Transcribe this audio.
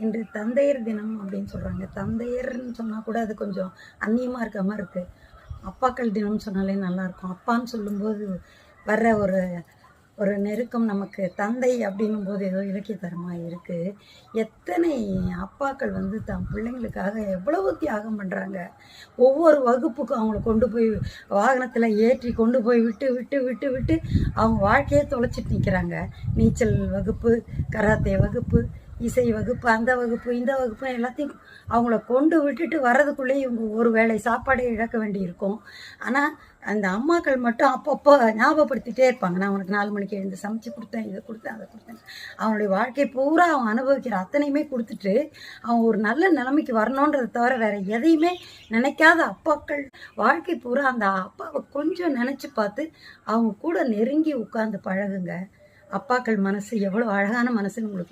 இன்று தந்தையர் தினம் அப்படின்னு சொல்கிறாங்க. தந்தையர்ன்னு சொன்னால் கூட அது கொஞ்சம் அந்நியமாக இருக்க மாதிரி இருக்குது. அப்பாக்கள் தினம்னு சொன்னாலே நல்லாயிருக்கும். அப்பான்னு சொல்லும்போது வர்ற ஒரு ஒரு நெருக்கம் நமக்கு தந்தை அப்படின்னும் போது ஏதோ இலக்கியத்தரமாக இருக்குது. எத்தனை அப்பாக்கள் வந்து தன் பிள்ளைங்களுக்காக எவ்வளவு தியாகம் பண்ணுறாங்க. ஒவ்வொரு வகுப்புக்கும் அவங்கள கொண்டு போய் வாகனத்தில் ஏற்றி கொண்டு போய் விட்டு விட்டு விட்டு விட்டு அவங்க வாழ்க்கையே தொலைச்சிட்டு நிற்கிறாங்க. நீச்சல் வகுப்பு, கராத்தே வகுப்பு, இசை வகுப்பு, அந்த வகுப்பு, இந்த வகுப்பு எல்லாத்தையும் அவங்கள கொண்டு விட்டுட்டு வர்றதுக்குள்ளேயே இவங்க ஒரு வேளை சாப்பாடே இழக்க வேண்டியிருக்கும். ஆனால் அந்த அம்மாக்கள் மட்டும் அப்பப்போ ஞாபகப்படுத்திகிட்டே இருப்பாங்க. நான் உனக்கு 4 மணிக்கு எழுந்து சமைச்சு கொடுத்தேன், இதை கொடுத்தேன், அதை கொடுத்தேன். அவனுடைய வாழ்க்கை பூரா அவன் அனுபவிக்கிற அத்தனையுமே கொடுத்துட்டு அவன் ஒரு நல்ல நிலைமைக்கு வரணுன்றதை தவிர வேறு எதையுமே நினைக்காத அப்பாக்கள் வாழ்க்கை பூரா அந்த அப்பாவை கொஞ்சம் நினச்சி பார்த்து அவங்க கூட நெருங்கி உட்கார்ந்து பழகுங்க. அப்பாக்கள் மனசு எவ்வளோ அழகான மனசுன்னு உங்களுக்கு